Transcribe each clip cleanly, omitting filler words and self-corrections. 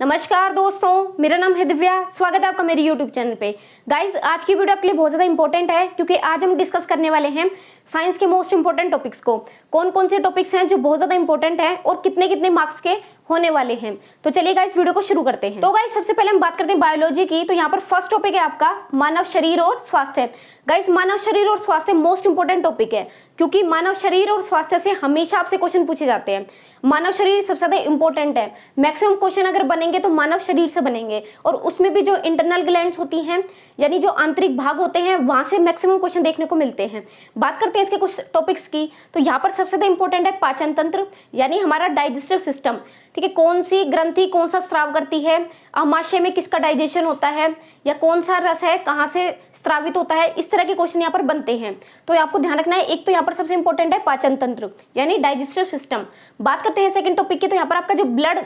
नमस्कार दोस्तों, मेरा नाम है दिव्या। स्वागत है आपका मेरे यूट्यूब चैनल पे। गाइज, आज की वीडियो आपके लिए बहुत ज़्यादा इंपॉर्टेंट है क्योंकि आज हम डिस्कस करने वाले हैं साइंस के मोस्ट इंपॉर्टेंट टॉपिक्स को। कौन कौन से टॉपिक्स हैं जो बहुत ज़्यादा इंपॉर्टेंट है और कितने कितने मार्क्स के होने वाले हैं। तो चलिए गाइस, वीडियो को शुरू करते हैं। तो गाइस, सबसे पहले हम बात करते हैं बायोलॉजी की। तो यहाँ पर फर्स्ट टॉपिक है आपका मानव शरीर और स्वास्थ्य। गाइस, मानव शरीर और स्वास्थ्य मोस्ट इंपॉर्टेंट टॉपिक है क्योंकि मानव शरीर और स्वास्थ्य से हमेशा आपसे क्वेश्चन पूछे जाते हैं। मानव शरीर सबसे ज्यादा इंपॉर्टेंट है। मैक्सिमम क्वेश्चन अगर बनेंगे तो मानव शरीर से बनेंगे और उसमें भी जो इंटरनल ग्लैंड्स होती हैं, यानी जो आंतरिक भाग होते हैं, वहां से मैक्सिमम क्वेश्चन देखने को मिलते हैं। बात करते हैं इसके कुछ टॉपिक्स की। तो यहाँ पर सबसे ज्यादा इंपॉर्टेंट है पाचन तंत्र, यानी हमारा डाइजेस्टिव सिस्टम। ठीक है, कौन सी ग्रंथि कौन सा स्राव करती है, आमाशय में किसका डाइजेशन होता है, या कौन सा रस है कहाँ से स्रावित होता है, इस तरह के क्वेश्चन यहाँ पर बनते हैं। तो आपको ध्यान रखना है। एक तो यहाँ पर सबसे इंपॉर्टेंट है पाचन तंत्र यानी डाइजेस्टिव सिस्टम। बात करते हैं सेकंड टॉपिक की। तो यहाँ पर आपका जो ब्लड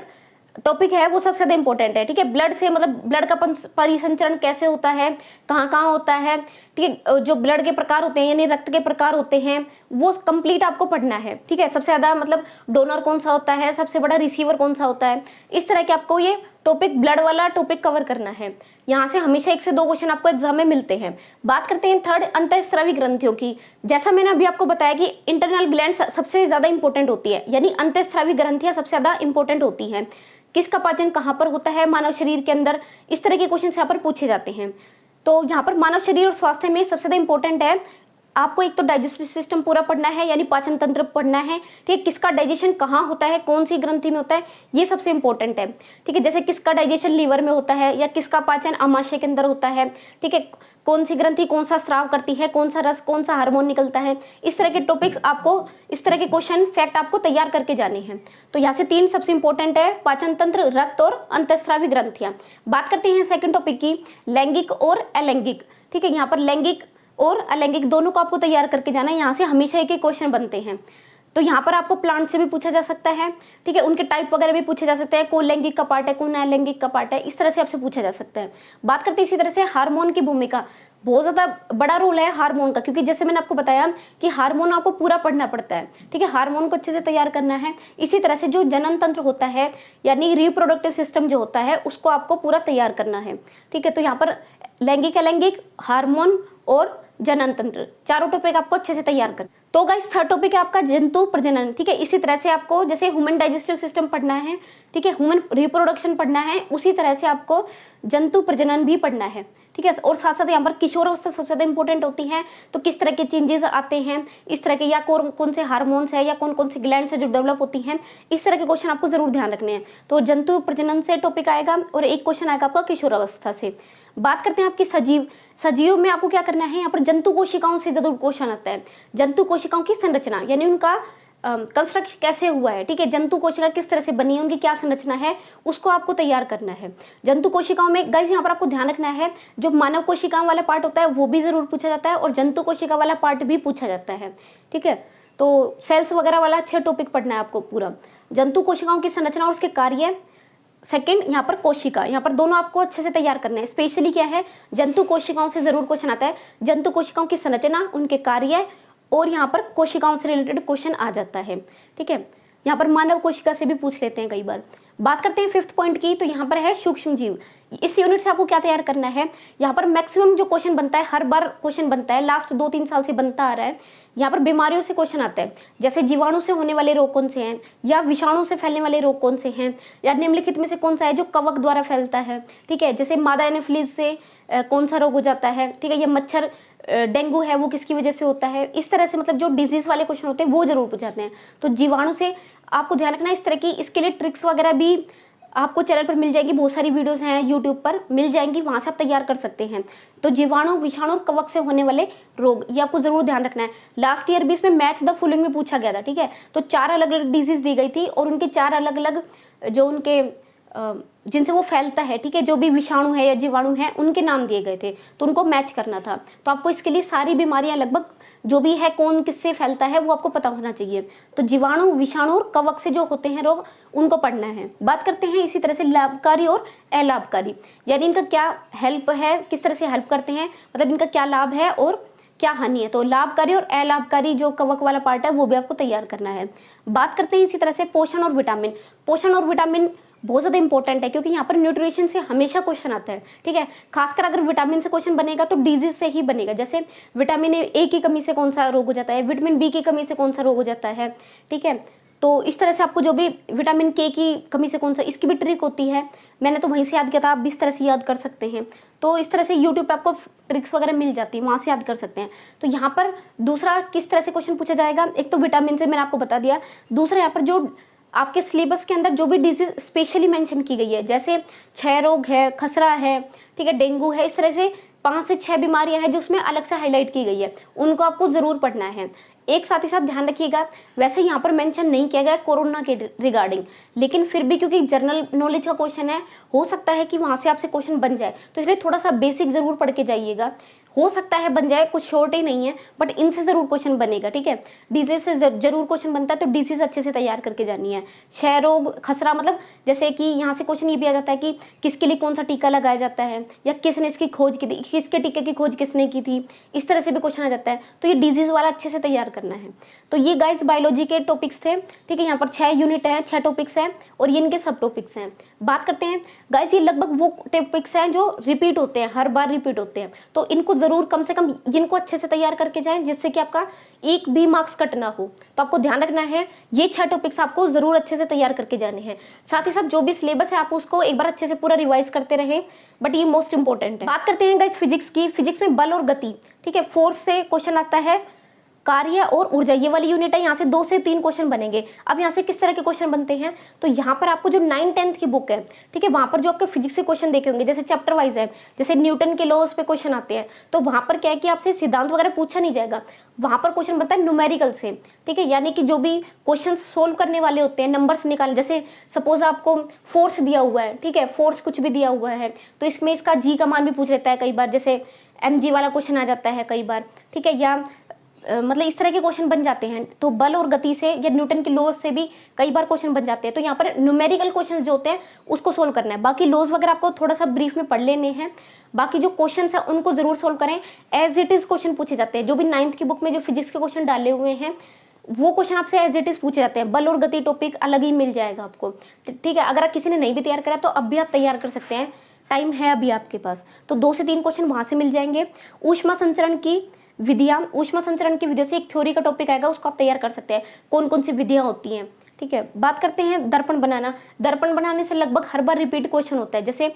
टॉपिक है वो सबसे ज्यादा इंपॉर्टेंट है। ठीक है, ब्लड से मतलब ब्लड का परिसंचरण कैसे होता है, कहाँ कहाँ होता है। ठीक है, जो ब्लड के प्रकार होते हैं यानी रक्त के प्रकार होते हैं वो कंप्लीट आपको पढ़ना है। ठीक है, सबसे ज्यादा मतलब डोनर कौन सा होता है, सबसे बड़ा रिसीवर कौन सा होता है, इस तरह के आपको ये टॉपिक ब्लड वाला टॉपिक कवर करना है। यहाँ से हमेशा 1 से 2 क्वेश्चन आपको एग्जाम में मिलते हैं। बात करते हैं थर्ड अंतःस्रावी ग्रंथियों की। जैसा मैंने अभी आपको बताया कि इंटरनल ग्लैंड सबसे ज्यादा इंपॉर्टेंट होती है, यानी अंतःस्रावी ग्रंथियां सबसे ज्यादा इंपॉर्टेंट होती हैं। किसका पाचन कहाँ पर होता है मानव शरीर के अंदर, इस तरह के क्वेश्चन यहाँ पर पूछे जाते हैं। तो यहाँ पर मानव शरीर और स्वास्थ्य में सबसे ज्यादा इंपॉर्टेंट है आपको एक तो डाइजेस्टिव सिस्टम पूरा पढ़ना है, यानी पाचन तंत्र पढ़ना है। ठीक है, किसका डाइजेशन कहाँ होता है, कौन सी ग्रंथि में होता है, ये सबसे इंपॉर्टेंट है। ठीक है, जैसे किसका डाइजेशन लीवर में होता है या किसका पाचन आमाशय के अंदर होता है। ठीक है, कौन सी ग्रंथि कौन सा स्राव करती है, कौन सा रस कौन सा हार्मोन निकलता है, इस तरह के टॉपिक्स आपको, इस तरह के क्वेश्चन फैक्ट आपको तैयार करके जाने हैं। तो यहाँ से 3 सबसे इंपॉर्टेंट है, पाचन तंत्र, रक्त और अंतःस्रावी ग्रंथियां। बात करते हैं सेकंड टॉपिक की, लैंगिक और अलैंगिक। ठीक है, यहाँ पर लैंगिक और अलैंगिक दोनों को आपको तैयार करके जाना है। यहाँ से हमेशा एक क्वेश्चन बनते हैं। तो यहाँ पर आपको प्लांट से भी पूछा जा सकता है। ठीक है, उनके टाइप वगैरह भी पूछे जा सकते हैं, कौन लैंगिक का पार्ट है कौन अलैंगिक का पार्ट है, इस तरह से आपसे पूछा जा सकता है। बात करते हैं इसी तरह से हार्मोन की भूमिका। बहुत ज्यादा बड़ा रोल है हार्मोन का, क्योंकि जैसे मैंने आपको बताया कि हार्मोन आपको पूरा पढ़ना पड़ता है। ठीक है, हार्मोन को अच्छे से तैयार करना है। इसी तरह से जो जनन तंत्र होता है यानी रिप्रोडक्टिव सिस्टम जो होता है उसको आपको पूरा तैयार करना है। ठीक है, तो यहाँ पर लैंगिक अलैंगिक, हार्मोन और जनन तंत्र, चारों टॉपिक आपको अच्छे से तैयार कर। तो गाइस, थर्ड टॉपिक है आपका जंतु प्रजनन। ठीक है, इसी तरह से आपको जैसे ह्यूमन डाइजेस्टिव सिस्टम पढ़ना है, ठीक है, ह्यूमन रिप्रोडक्शन पढ़ना है, उसी तरह से आपको जंतु प्रजनन भी पढ़ना है। ठीक है, और साथ साथ यहाँ पर किशोर अवस्था सबसे ज्यादा इंपॉर्टेंट होती है। तो किस तरह के चेंजेस आते हैं, इस तरह के, या कौन कौन से हार्मोन्स है या कौन कौन से ग्लैंड्स है जो डेवलप होती हैं, इस तरह के क्वेश्चन आपको जरूर ध्यान रखने हैं। तो जंतु प्रजनन से टॉपिक आएगा और एक क्वेश्चन आएगा आपका किशोर अवस्था से। बात करते हैं आपकी सजीव में आपको क्या करना है। यहाँ पर जंतु कोशिकाओं से जरूर क्वेश्चन आता है। जंतु कोशिकाओं की संरचना यानी उनका कंस्ट्रक्शन कैसे हुआ है। ठीक है, जंतु कोशिका किस तरह से बनी है, उनकी क्या संरचना है, उसको आपको तैयार करना है। जंतु कोशिकाओं में गाइस यहाँ पर आपको ध्यान रखना है, जो मानव कोशिकाओं वाला पार्ट होता है वो भी जरूर पूछा जाता है और जंतु कोशिका वाला पार्ट भी पूछा जाता है। ठीक है, तो सेल्स वगैरह वाला अच्छे टॉपिक पढ़ना है आपको पूरा। जंतु कोशिकाओं की संरचना और उसके कार्य। सेकंड यहाँ पर कोशिका, यहाँ पर दोनों आपको अच्छे से तैयार करना है। स्पेशली क्या है, जंतु कोशिकाओं से जरूर क्वेश्चन आता है। जंतु कोशिकाओं की संरचना, उनके कार्य और यहाँ पर कोशिकाओं से रिलेटेड क्वेश्चन आ जाता है। ठीक है, यहाँ पर मानव कोशिका से भी पूछ लेते हैं कई बार। बात करते हैं 5th पॉइंट की। तो यहाँ पर है सूक्ष्म जीव। इस यूनिट से आपको क्या तैयार करना है, यहाँ पर मैक्सिमम जो क्वेश्चन बनता है, हर बार क्वेश्चन बनता है, लास्ट 2-3 साल से बनता आ रहा है। यहाँ पर बीमारियों से क्वेश्चन आता है, जैसे जीवाणु से होने वाले रोग कौन से हैं, या विषाणु से फैलने वाले रोग कौन से हैं, या निम्नलिखित में से कौन सा है जो कवक द्वारा फैलता है। ठीक है, जैसे मादा एनोफिलीज से कौन सा रोग हो जाता है। ठीक है, ये मच्छर डेंगू है वो किसकी वजह से होता है, इस तरह से मतलब जो डिजीज वाले क्वेश्चन होते हैं वो जरूर पूछाते हैं। तो जीवाणु से आपको ध्यान रखना है। इस तरह की इसके लिए ट्रिक्स वगैरह भी आपको चैनल पर मिल जाएगी, बहुत सारी वीडियोस हैं यूट्यूब पर मिल जाएंगी, वहां से आप तैयार कर सकते हैं। तो जीवाणु, विषाणु और कवक से होने वाले रोग, ये आपको जरूर ध्यान रखना है। लास्ट ईयर भी इसमें मैच द फॉलोइंग में पूछा गया था। ठीक है, तो 4 अलग अलग डिजीज दी गई थी और उनके 4 अलग अलग जो उनके जिनसे वो फैलता है, ठीक है, जो भी विषाणु है या जीवाणु है उनके नाम दिए गए थे, तो उनको मैच करना था। तो आपको इसके लिए सारी बीमारियां लगभग जो भी है कौन किससे फैलता है वो आपको पता होना चाहिए। तो जीवाणु, विषाणु और कवक से जो होते हैं रोग उनको पढ़ना है। बात करते हैं इसी तरह से लाभकारी और अलाभकारी, यानी इनका क्या हेल्प है, किस तरह से हेल्प करते हैं, मतलब इनका क्या लाभ है और क्या हानि है। तो लाभकारी और अलाभकारी जो कवक वाला पार्ट है वो भी आपको तैयार करना है। बात करते हैं इसी तरह से पोषण और विटामिन। पोषण और विटामिन बहुत ज़्यादा इंपॉर्टेंट है, क्योंकि यहाँ पर न्यूट्रिशन से हमेशा क्वेश्चन आता है, ठीक है। खासकर अगर विटामिन से क्वेश्चन बनेगा तो डिजीज से ही बनेगा, जैसे विटामिन ए की कमी से कौन सा रोग हो जाता है, विटामिन बी की कमी से कौन सा रोग हो जाता है, ठीक है। तो इस तरह से आपको जो भी विटामिन के की कमी से कौन सा, इसकी भी ट्रिक होती है। मैंने तो वहीं से याद किया था, आप भी इस तरह से याद कर सकते हैं। तो इस तरह से यूट्यूब पे आपको ट्रिक्स वगैरह मिल जाती है, वहाँ से याद कर सकते हैं। तो यहाँ पर दूसरा किस तरह से क्वेश्चन पूछा जाएगा, एक तो विटामिन से मैंने आपको बता दिया, दूसरा यहाँ पर जो आपके सिलेबस के अंदर जो भी डिजीज स्पेशली मेंशन की गई है, जैसे क्षय रोग है, खसरा है, ठीक है, डेंगू है, इस तरह से 5 से 6 बीमारियां हैं जो उसमें अलग से हाईलाइट की गई है, उनको आपको ज़रूर पढ़ना है। एक साथ ही साथ ध्यान रखिएगा, वैसे यहाँ पर मेंशन नहीं किया गया कोरोना के रिगार्डिंग, लेकिन फिर भी क्योंकि जनरल नॉलेज का क्वेश्चन है, हो सकता है कि वहाँ से आपसे क्वेश्चन बन जाए, तो इसलिए थोड़ा सा बेसिक ज़रूर पढ़ के जाइएगा। हो सकता है बन जाए, कुछ शॉर्ट ही नहीं है, बट इनसे ज़रूर क्वेश्चन बनेगा, ठीक है। डिजीज से जरूर क्वेश्चन बनता है, तो डिजीज अच्छे से तैयार करके जानी है। क्षय रोग, खसरा, मतलब जैसे कि यहाँ से क्वेश्चन ये भी आ जाता है कि किसके लिए कौन सा टीका लगाया जाता है, या किसने इसकी खोज की थी, किसके टीके की खोज किसने की थी, इस तरह से भी क्वेश्चन आ जाता है। तो ये डिजीज वाला अच्छे से तैयार करना है। तो ये गाइस बायोलॉजी के टॉपिक्स थे, ठीक है। यहाँ पर 6 यूनिट है, 6 टॉपिक्स हैं, और ये इनके सब टॉपिक्स हैं। बात करते हैं गाइस, ये लगभग वो टॉपिक्स हैं जो रिपीट होते हैं, हर बार रिपीट होते हैं, तो इनको ज़रूर कम से कम इनको अच्छे से तैयार करके जाएं, जिससे कि आपका एक भी मार्क्स कट ना हो। तो आपको ध्यान रखना है, ये 6 टॉपिक्स आपको ज़रूर अच्छे से तैयार करके जाने हैं। साथ ही साथ जो भी सिलेबस है आप उसको एक बार अच्छे से पूरा रिवाइज करते रहें, बट ये मोस्ट इंपॉर्टेंट है। बात करते हैं गाइस फिजिक्स की। फिजिक्स में बल और गति, ठीक है, फोर्स से क्वेश्चन आता है, कार्य और ऊर्जा, ये वाली यूनिट है, यहाँ से 2 से 3 क्वेश्चन बनेंगे। अब यहाँ से किस तरह के क्वेश्चन बनते हैं, तो यहाँ पर आपको जो 9th-10th की बुक है, ठीक है, वहाँ पर जो आपके फिजिक्स के क्वेश्चन देखे होंगे, जैसे चैप्टर वाइज है, जैसे न्यूटन के लॉज पे क्वेश्चन आते हैं, तो वहाँ पर क्या है कि आपसे सिद्धांत वगैरह पूछा नहीं जाएगा, वहाँ पर क्वेश्चन बनता है न्यूमेरिकल से, ठीक है, यानी कि जो भी क्वेश्चन सोल्व करने वाले होते हैं, नंबर्स निकाल, जैसे सपोज आपको फोर्स दिया हुआ है, ठीक है, फोर्स कुछ भी दिया हुआ है, तो इसमें इसका जी का मान भी पूछ लेता है कई बार, जैसे mg वाला क्वेश्चन आ जाता है कई बार, ठीक है, या मतलब इस तरह के क्वेश्चन बन जाते हैं। तो बल और गति से या न्यूटन के लॉज से भी कई बार क्वेश्चन बन जाते हैं। तो यहाँ पर न्यूमेरिकल क्वेश्चन जो होते हैं उसको सोल्व करना है। बाकी लॉज वगैरह आपको थोड़ा सा ब्रीफ में पढ़ लेने हैं, बाकी जो क्वेश्चन है उनको जरूर सोल्व करें। एज इट इज क्वेश्चन पूछे जाते हैं, जो भी 9th की बुक में जो फिजिक्स के क्वेश्चन डाले हुए हैं वो क्वेश्चन आपसे एज इट इज पूछे जाते हैं। बल और गति टॉपिक अलग ही मिल जाएगा आपको, ठीक है। अगर आप किसी ने नहीं भी तैयार करा तो अब भी आप तैयार कर सकते हैं, टाइम है अभी आपके पास। तो 2 से 3 क्वेश्चन वहाँ से मिल जाएंगे। ऊष्मा संचरण की विधियां, ऊष्मा संचरण की विधियों से एक थ्योरी का टॉपिक आएगा, उसको आप तैयार कर सकते हैं, कौन कौन सी विधियां होती हैं, ठीक है। बात करते हैं दर्पण बनाना। दर्पण बनाने से लगभग हर बार रिपीट क्वेश्चन होता है, जैसे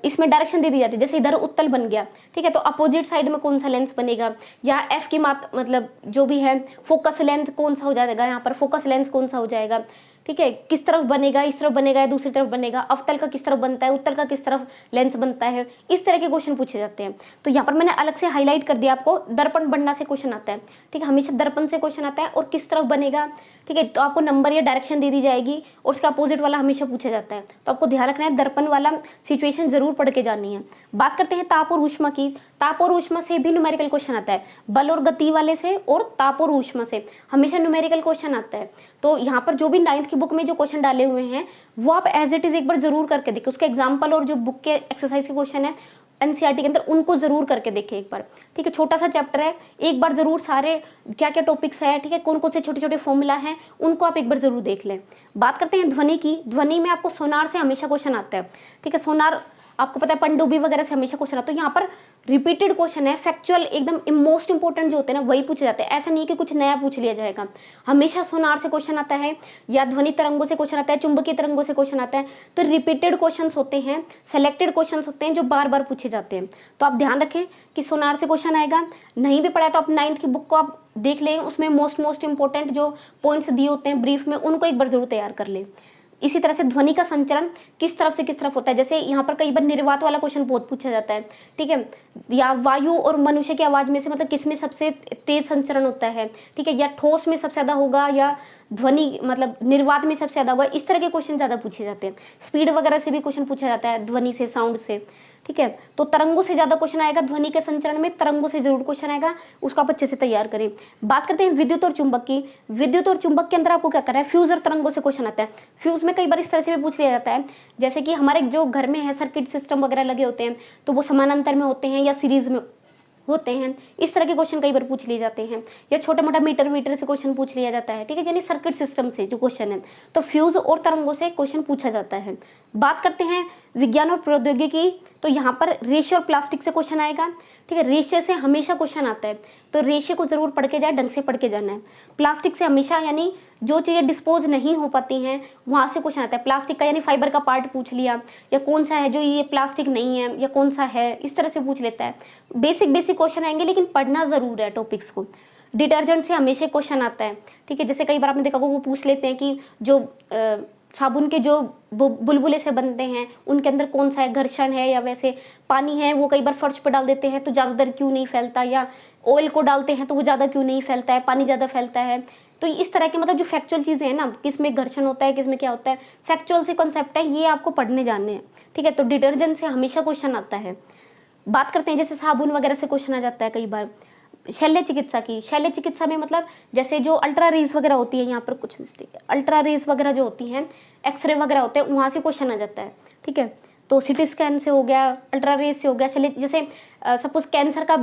इसमें डायरेक्शन दे दी जाती है, जैसे इधर उत्तल बन गया, ठीक है, तो अपोजिट साइड में कौन सा लेंस बनेगा, या एफ की मतलब जो भी है फोकस लेंथ कौन सा हो जाएगा, यहाँ पर फोकस लेंस कौन सा हो जाएगा, ठीक है, किस तरफ बनेगा, इस तरफ बनेगा या दूसरी तरफ बनेगा, अवतल का किस तरफ बनता है, उत्तल का किस तरफ लेंस बनता है, इस तरह के क्वेश्चन पूछे जाते हैं। तो यहाँ पर मैंने अलग से हाईलाइट कर दिया आपको, दर्पण बनना से क्वेश्चन आता है, ठीक है, हमेशा दर्पण से क्वेश्चन आता है, और किस तरफ बनेगा, ठीक है, तो आपको नंबर या डायरेक्शन दे दी जाएगी, और उसका अपोजिट वाला हमेशा पूछा जाता है। तो आपको ध्यान रखना है, दर्पण वाला सिचुएशन जरूर पढ़ के जानी है। बात करते हैं ताप और ऊष्मा की। ताप और ऊष्मा से भी न्यूमेरिकल क्वेश्चन आता है, बल और गति वाले से और ताप और ऊष्मा से हमेशा न्यूमेरिकल क्वेश्चन आता है। तो यहाँ पर जो भी 9th की बुक में जो क्वेश्चन डाले हुए हैं वो आप एज इट इज एक बार जरूर करके देखिए, उसके एग्जाम्पल और जो बुक के एक्सरसाइज के क्वेश्चन है एनसीईआरटी के अंदर उनको जरूर करके देखें एक बार, ठीक है। छोटा सा चैप्टर है, एक बार जरूर सारे क्या क्या टॉपिक्स है, ठीक है, कौन कौन से छोटे छोटे फॉर्मूला हैं उनको आप एक बार जरूर देख लें। बात करते हैं ध्वनि की। ध्वनि में आपको सोनार से हमेशा क्वेश्चन आता है, ठीक है, सोनार आपको पता है पनडुब्बी वगैरह से हमेशा क्वेश्चन आता है। तो यहाँ पर रिपीटेड क्वेश्चन है, फैक्चुअल एकदम मोस्ट इंपॉर्टेंट जो होते हैं ना वही पूछे जाते हैं, ऐसा नहीं कि कुछ नया पूछ लिया जाएगा। हमेशा सोनार से क्वेश्चन आता है, या ध्वनि तरंगों से क्वेश्चन आता है, चुंबकीय तरंगों से क्वेश्चन आता है। तो रिपीटेड क्वेश्चन होते हैं, सेलेक्टेड क्वेश्चन होते हैं जो बार बार पूछे जाते हैं। तो आप ध्यान रखें कि सोनार से क्वेश्चन आएगा। नहीं भी पढ़ा तो आप 9th की बुक को आप देख लें, उसमें मोस्ट इंपॉर्टेंट जो पॉइंट्स दिए होते हैं ब्रीफ में उनको एक बार जरूर तैयार कर लें। इसी तरह से ध्वनि का संचरण किस तरफ से किस तरफ होता है, जैसे यहाँ पर कई बार निर्वात वाला क्वेश्चन बहुत पूछा जाता है, ठीक है, या वायु और मनुष्य की आवाज में से मतलब किस में सबसे तेज संचरण होता है, ठीक है, या ठोस में सबसे ज्यादा होगा या ध्वनि मतलब निर्वात में सबसे ज्यादा होगा। इस तरह के क्वेश्चन ज्यादा पूछे जाते हैं। स्पीड वगैरह से भी क्वेश्चन पूछा जाता है, ध्वनि से, साउंड से, ठीक है। तो तरंगों से ज्यादा क्वेश्चन आएगा, ध्वनि के संचरण में तरंगों से जरूर क्वेश्चन आएगा, उसको आप अच्छे से तैयार करें। बात करते हैं विद्युत और चुंबक की। विद्युत और चुंबक के अंदर आपको क्या करना है, फ्यूज और तरंगों से क्वेश्चन आता है। फ्यूज में कई बार इस तरह से भी पूछ लिया जाता है, जैसे कि हमारे जो घर में है सर्किट सिस्टम वगैरह लगे होते हैं तो वो समानांतर में होते हैं या सीरीज में होते हैं, इस तरह के क्वेश्चन कई बार पूछ लिए जाते हैं, या छोटा मोटा मीटर वीटर से क्वेश्चन पूछ लिया जाता है, ठीक है, यानी सर्किट सिस्टम से जो क्वेश्चन है, तो फ्यूज और तरंगों से क्वेश्चन पूछा जाता है। बात करते हैं विज्ञान और प्रौद्योगिकी, तो यहाँ पर रेशियो और प्लास्टिक से क्वेश्चन आएगा, ठीक है, रेशियो से हमेशा क्वेश्चन आता है, तो रेशियो को जरूर पढ़ के जाए, ढंग से पढ़ के जाना है। प्लास्टिक से हमेशा यानी जो चीज़ें डिस्पोज नहीं हो पाती हैं वहाँ से क्वेश्चन आता है, प्लास्टिक का यानी फाइबर का पार्ट पूछ लिया, या कौन सा है जो ये प्लास्टिक नहीं है, या कौन सा है, इस तरह से पूछ लेता है। बेसिक बेसिक क्वेश्चन आएंगे, लेकिन पढ़ना ज़रूर है टॉपिक्स को। डिटर्जेंट से हमेशा क्वेश्चन आता है, ठीक है, जैसे कई बार आपने देखा होगा वो पूछ लेते हैं कि जो साबुन के जो बुलबुले से बनते हैं उनके अंदर कौन सा है, घर्षण है या वैसे पानी है, वो कई बार फर्श पर डाल देते हैं तो ज़्यादा देर क्यों नहीं फैलता, या ऑयल को डालते हैं तो वो ज़्यादा क्यों नहीं फैलता है, पानी ज़्यादा फैलता है। तो इस तरह के मतलब जो फैक्चुअल चीज़ें हैं ना, किस में घर्षण होता है, किस में क्या होता है, फैक्चुअल से कॉन्सेप्ट है, ये आपको पढ़ने जानने हैं, ठीक है। तो डिटर्जेंट से हमेशा क्वेश्चन आता है। बात करते हैं जैसे साबुन वगैरह से क्वेश्चन आ जाता है कई बार। शल्य चिकित्सा की, शल्य चिकित्सा में मतलब जैसे जो अल्ट्रा रेज वगैरह होती है, यहाँ पर कुछ मिस्टेक है, अल्ट्रा रेज वगैरह जो होती हैं, एक्सरे वगैरह होते हैं, वहाँ से क्वेश्चन आ जाता है, ठीक है। तो सिटी स्कैन से हो गया, अल्ट्रा रेज से हो गया, शल्य जैसे सपोज कैंसर का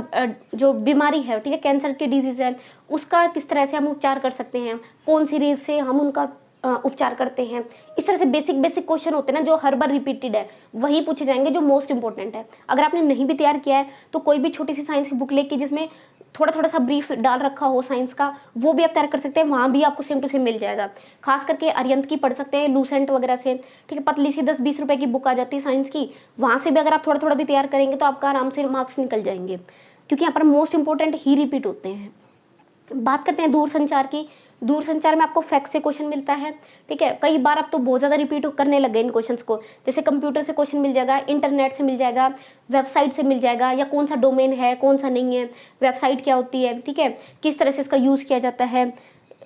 जो बीमारी है, ठीक है, कैंसर की डिजीज है, उसका किस तरह से हम उपचार कर सकते हैं, कौन सी रेज से हम उनका उपचार करते हैं। इस तरह से बेसिक बेसिक क्वेश्चन होते हैं ना, जो हर बार रिपीटेड है, वही पूछे जाएंगे जो मोस्ट इंपॉर्टेंट है। अगर आपने नहीं भी तैयार किया है तो कोई भी छोटी सी साइंस की बुक लेके जिसमें थोड़ा थोड़ा सा ब्रीफ डाल रखा हो साइंस का, वो भी आप तैयार कर सकते हैं, वहाँ भी आपको सेम टू सेम मिल जाएगा। खास करके अरिहंत की पढ़ सकते हैं, लूसेंट वगैरह से, ठीक है, पतली सी 10-20 रुपए की बुक आ जाती है साइंस की, वहाँ से भी अगर आप थोड़ा थोड़ा भी तैयार करेंगे तो आपका आराम से मार्क्स निकल जाएंगे, क्योंकि यहाँ पर मोस्ट इंपॉर्टेंट ही रिपीट होते हैं। बात करते हैं दूरसंचार की। दूरसंचार में आपको फैक्ट से क्वेश्चन मिलता है, ठीक है, कई बार आप तो बहुत ज़्यादा रिपीट करने लग गए इन क्वेश्चंस को, जैसे कंप्यूटर से क्वेश्चन मिल जाएगा, इंटरनेट से मिल जाएगा, वेबसाइट से मिल जाएगा, या कौन सा डोमेन है कौन सा नहीं है, वेबसाइट क्या होती है, ठीक है, किस तरह से इसका यूज़ किया जाता है,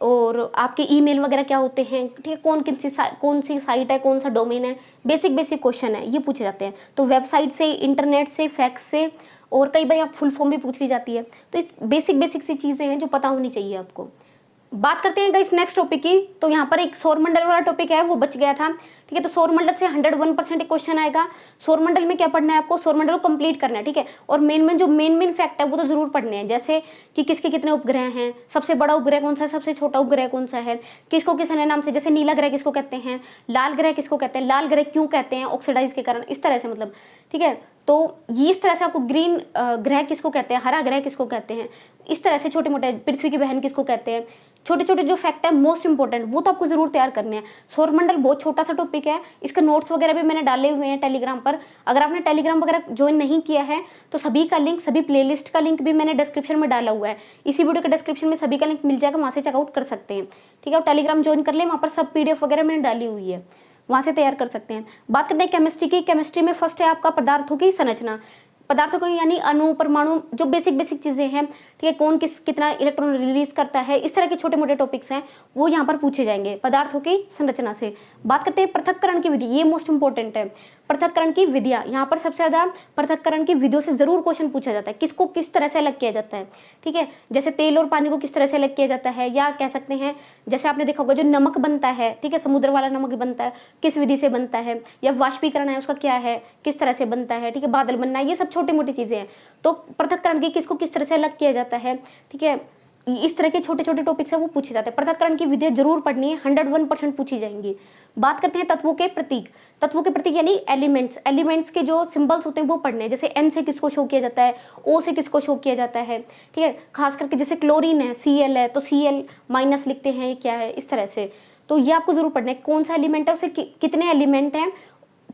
और आपके ईमेल वगैरह क्या होते हैं, ठीक है, कौन सी साइट है, कौन सा डोमेन है, बेसिक बेसिक क्वेश्चन है, ये पूछे जाते हैं। तो वेबसाइट से, इंटरनेट से, फैक्स से, और कई बार यहाँ फुल फॉर्म भी पूछ ली जाती है। तो इस बेसिक बेसिक सी चीज़ें हैं जो पता होनी चाहिए आपको। बात करते हैं गाइस नेक्स्ट टॉपिक की, तो यहाँ पर एक सौरमंडल वाला टॉपिक है, वो बच गया था, ठीक है। तो सौरमंडल से 101% क्वेश्चन आएगा। सौरमंडल में क्या पढ़ना है आपको, सौरमंडल को कंप्लीट करना है, ठीक है, और मेन जो मेन फैक्ट है वो तो जरूर पढ़ने हैं, जैसे कि किसके कितने उपग्रह हैं, सबसे बड़ा उपग्रह कौन सा है, सबसे छोटा उपग्रह कौन सा है, किसको किस अन्य नाम से, जैसे नीला ग्रह किसको कहते हैं, लाल ग्रह किसको कहते हैं, लाल ग्रह क्यों कहते हैं, ऑक्सीडाइज के कारण, इस तरह से मतलब, ठीक है। तो ये इस तरह से आपको ग्रीन ग्रह किसको कहते हैं, हरा ग्रह किसको कहते हैं, इस तरह से छोटे मोटे, पृथ्वी की बहन किसको कहते हैं, छोटे छोटे जो फैक्ट है मोस्ट इंपॉर्टेंट, वो तो आपको जरूर तैयार करने हैं। सौरमंडल बहुत छोटा सा टॉपिक है, इसका नोट्स वगैरह भी मैंने डाले हुए हैं टेलीग्राम पर। अगर आपने टेलीग्राम वगैरह ज्वाइन नहीं किया है तो सभी का लिंक, सभी प्लेलिस्ट का लिंक भी मैंने डिस्क्रिप्शन में डाला हुआ है, इसी वीडियो के डिस्क्रिप्शन में सभी का लिंक मिल जाएगा, वहाँ से चेकआउट कर सकते हैं, ठीक है। और टेलीग्राम ज्वाइन कर ले, वहाँ पर सब PDF वगैरह मैंने डाली हुई है, वहाँ से तैयार कर सकते हैं। बात करते हैं केमिस्ट्री की। केमिस्ट्री में फर्स्ट है आपका पदार्थों की संरचना, पदार्थों को यानी अणु, परमाणु, जो बेसिक चीज़ें हैं, ठीक है, कौन कितना इलेक्ट्रॉन रिलीज करता है, इस तरह के छोटे मोटे टॉपिक्स हैं वो यहाँ पर पूछे जाएंगे पदार्थों की संरचना से। बात करते हैं पृथक्करण की विधि, ये मोस्ट इंपॉर्टेंट है। पृथक्करण की विधियाँ, यहाँ पर सबसे ज़्यादा पृथक्करण की विधियों से जरूर क्वेश्चन पूछा जाता है, किसको किस तरह से अलग किया जाता है, ठीक है, जैसे तेल और पानी को किस तरह से अलग किया जाता है, या कह सकते हैं जैसे आपने देखा होगा जो नमक बनता है, ठीक है, समुद्र वाला नमक बनता है, किस विधि से बनता है, या वाष्पीकरण है उसका क्या है, किस तरह से बनता है, ठीक है, बादल बनना है, ये सब छोटी मोटी चीज़ें हैं। तो पृथक्करण की किसको किस तरह से अलग किया जाता है, ठीक है, इस तरह के छोटे छोटे टॉपिक्स है वो पूछे जाते हैं। पृथक्करण की विधियाँ जरूर पढ़नी है, 101% पूछी जाएंगी। बात करते हैं तत्वों के प्रतीक। तत्वों के प्रतीक यानी एलिमेंट्स के जो सिंबल्स होते हैं वो पढ़ने हैं, जैसे N से किसको शो किया जाता है, O से किसको शो किया जाता है, ठीक है, खास करके जैसे क्लोरीन है, Cl है तो Cl- लिखते हैं, ये क्या है, इस तरह से। तो ये आपको जरूर पढ़ना है, कौन सा एलिमेंट है, उसे कितने एलिमेंट हैं,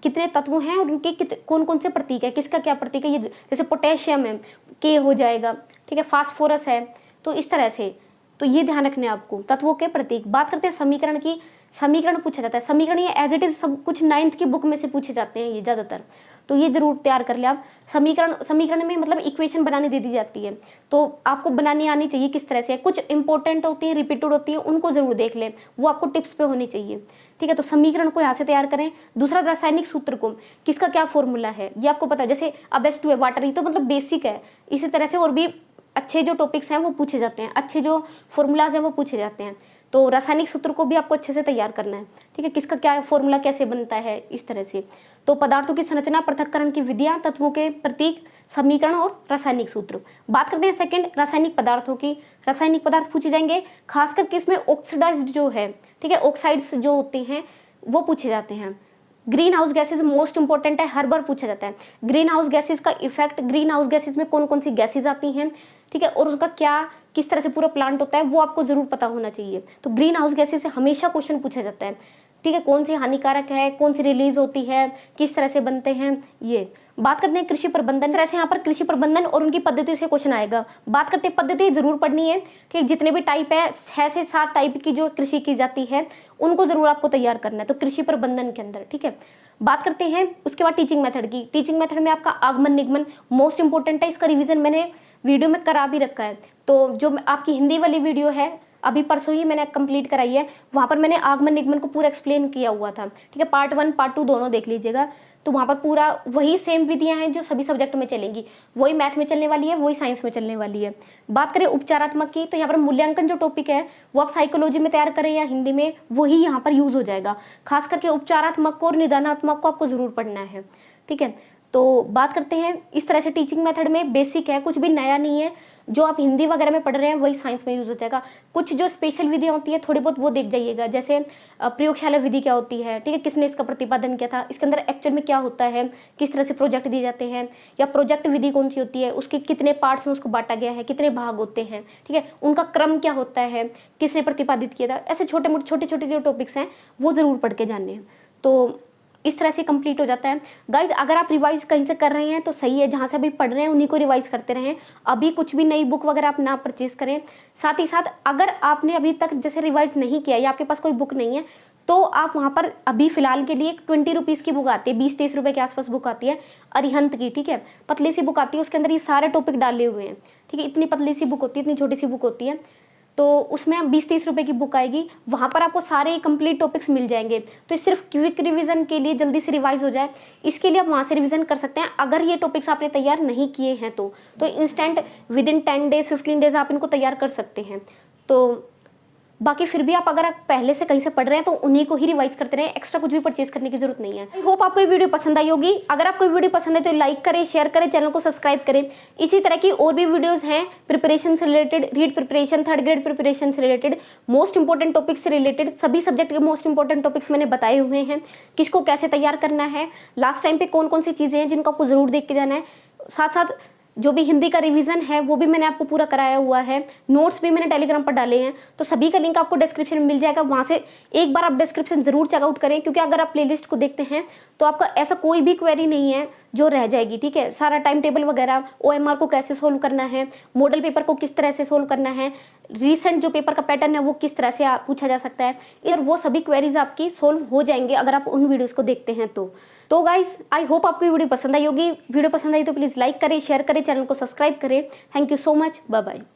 कितने तत्व हैं, और उनके कौन कौन से प्रतीक है, किसका क्या प्रतीक है, ये जैसे पोटेशियम है K हो जाएगा, ठीक है, फास्फोरस है, तो इस तरह से। तो ये ध्यान रखने आपको तत्वों के प्रतीक। बात करते हैं समीकरण की। समीकरण पूछा जाता है, समीकरण ये एज इट इज सब कुछ 9th की बुक में से पूछे जाते हैं ये ज़्यादातर, तो ये जरूर तैयार कर ले आप। समीकरण में मतलब इक्वेशन बनाने दे दी जाती है, तो आपको बनानी आनी चाहिए किस तरह से, कुछ इंपॉर्टेंट होती है, रिपीटेड होती है, उनको जरूर देख लें, वो आपको टिप्स पे होनी चाहिए, ठीक है। तो समीकरण को यहाँ से तैयार करें। दूसरा, रासायनिक सूत्र को, किसका क्या फॉर्मूला है ये आपको पता है, जैसे अब H2 है, वाटर, ये तो मतलब बेसिक है। इसी तरह से और भी अच्छे जो टॉपिक्स हैं वो पूछे जाते हैं, अच्छे जो फॉर्मूलाज हैं वो पूछे जाते हैं। तो रासायनिक सूत्र को भी आपको अच्छे से तैयार करना है, ठीक है, किसका क्या फॉर्मूला कैसे बनता है, इस तरह से। तो पदार्थों की संरचना, पृथक्करण की विधियां, तत्वों के प्रतीक, समीकरण और रासायनिक सूत्र। बात करते हैं सेकंड रासायनिक पदार्थों की। रासायनिक पदार्थ पूछे जाएंगे, खासकर के इसमें ऑक्सीडाइज्ड जो है, ठीक है, ऑक्साइड्स जो होते हैं वो पूछे जाते हैं। Green house gases most important है, हर बार पूछा जाता है। ग्रीन हाउस गैसेज का इफेक्ट, ग्रीन हाउस गैसेज में कौन कौन सी गैसेज आती हैं, ठीक है, और उसका क्या किस तरह से पूरा प्लांट होता है वो आपको जरूर पता होना चाहिए। तो ग्रीन हाउस गैसेज से हमेशा क्वेश्चन पूछा जाता है, ठीक है, कौन सी हानिकारक है, कौन सी रिलीज होती है, किस तरह से बनते हैं ये। बात करते हैं कृषि प्रबंधन, तरह से यहाँ पर कृषि प्रबंधन और उनकी पद्धतियों से क्वेश्चन आएगा। बात करते हैं पद्धति, जरूर पढ़नी है, ठीक, जितने भी टाइप है 6 से 7 टाइप की जो कृषि की जाती है उनको जरूर आपको तैयार करना है, तो कृषि प्रबंधन के अंदर, ठीक है। बात करते हैं उसके बाद टीचिंग मेथड की। टीचिंग मेथड में आपका आगमन निगमन मोस्ट इंपॉर्टेंट है, इसका रिवीजन मैंने वीडियो में करा भी रखा है। तो जो आपकी हिंदी वाली वीडियो है अभी परसों ही मैंने कंप्लीट कराई है, वहाँ पर मैंने आगमन निगमन को पूरा एक्सप्लेन किया हुआ था, ठीक है, पार्ट 1 पार्ट 2 दोनों देख लीजिएगा। तो वहाँ पर पूरा वही सेम विधियाँ हैं जो सभी सब्जेक्ट में चलेंगी, वही मैथ में चलने वाली है, वही साइंस में चलने वाली है। बात करें उपचारात्मक की, तो यहाँ पर मूल्यांकन जो टॉपिक है वो आप साइकोलॉजी में तैयार करें या हिंदी में, वही यहाँ पर यूज हो जाएगा। खास करके उपचारात्मक को और निदानात्मक को आपको जरूर पढ़ना है, ठीक है। तो बात करते हैं इस तरह से टीचिंग मेथड में बेसिक है, कुछ भी नया नहीं है, जो आप हिंदी वगैरह में पढ़ रहे हैं वही साइंस में यूज हो जाएगा। कुछ जो स्पेशल विधियाँ होती है थोड़ी बहुत वो देख जाइएगा, जैसे प्रयोगशाला विधि क्या होती है, ठीक है, किसने इसका प्रतिपादन किया था, इसके अंदर एक्चुअल में क्या होता है, किस तरह से प्रोजेक्ट दिए जाते हैं, या प्रोजेक्ट विधि कौन सी होती है, उसके कितने पार्ट्स में उसको बांटा गया है, कितने भाग होते हैं, ठीक है, उनका क्रम क्या होता है, किसने प्रतिपादित किया था, ऐसे छोटे छोटे जो टॉपिक्स हैं वो जरूर पढ़ के जानने हैं। तो इस तरह से कंप्लीट हो जाता है। गाइज अगर आप रिवाइज कहीं से कर रहे हैं तो सही है, जहाँ से अभी पढ़ रहे हैं उन्हीं को रिवाइज करते रहें, अभी कुछ भी नई बुक वगैरह आप ना परचेज करें। साथ ही साथ अगर आपने अभी तक जैसे रिवाइज नहीं किया या आपके पास कोई बुक नहीं है तो आप वहाँ पर अभी फिलहाल के लिए 20 रुपीज़ की बुक आती है, 20-30 रुपये के आसपास बुक आती है अरिहंत की, ठीक है, पतली सी बुक आती है, उसके अंदर ये सारे टॉपिक डाले हुए हैं, ठीक है, इतनी पतली सी बुक होती है, इतनी छोटी सी बुक होती है, तो उसमें 20-30 रुपये की बुक आएगी, वहाँ पर आपको सारे कंप्लीट टॉपिक्स मिल जाएंगे। तो सिर्फ क्विक रिवीजन के लिए जल्दी से रिवाइज हो जाए इसके लिए आप वहाँ से रिवीजन कर सकते हैं। अगर ये टॉपिक्स आपने तैयार नहीं किए हैं तो instant with in 10 days 15 days आप इनको तैयार कर सकते हैं। तो बाकी फिर भी आप अगर आप पहले से कहीं से पढ़ रहे हैं तो उन्हीं को ही रिवाइज करते रहें, एक्स्ट्रा कुछ भी परचेज करने की जरूरत नहीं है। आई होप आपको ये वीडियो पसंद आई होगी। अगर आपको वीडियो पसंद है तो लाइक करें, शेयर करें, चैनल को सब्सक्राइब करें। इसी तरह की और भी वीडियोस हैं प्रिपरेशन से related, read preparation, 3rd grade preparation से रिलेटेड, मोस्ट इंपॉर्टेंट टॉपिक्स से रिलेटेड, सभी सब्जेक्ट के मोस्ट इंपॉर्टेंट टॉपिक्स मैंने बताए हुए हैं, किसको कैसे तैयार करना है, लास्ट टाइम पे कौन कौन सी चीज़ें हैं जिनको आपको जरूर देख के जाना है। साथ साथ जो भी हिंदी का रिवीजन है वो भी मैंने आपको पूरा कराया हुआ है, नोट्स भी मैंने टेलीग्राम पर डाले हैं, तो सभी का लिंक आपको डिस्क्रिप्शन में मिल जाएगा, वहाँ से एक बार आप डिस्क्रिप्शन जरूर चेकआउट करें, क्योंकि अगर आप प्लेलिस्ट को देखते हैं तो आपका ऐसा कोई भी क्वेरी नहीं है जो रह जाएगी, ठीक है। सारा टाइम टेबल वगैरह, OMR को कैसे सोल्व करना है, मॉडल पेपर को किस तरह से सोल्व करना है, रिसेंट जो पेपर का पैटर्न है वो किस तरह से पूछा जा सकता है, और वो सभी क्वेरीज आपकी सोल्व हो जाएंगे अगर आप उन वीडियोज़ को देखते हैं तो गाइज आई होप आपको ये वीडियो पसंद आई होगी। वीडियो पसंद आई तो प्लीज़ लाइक करें, शेयर करें, चैनल को सब्सक्राइब करें। Thank you so much, bye bye.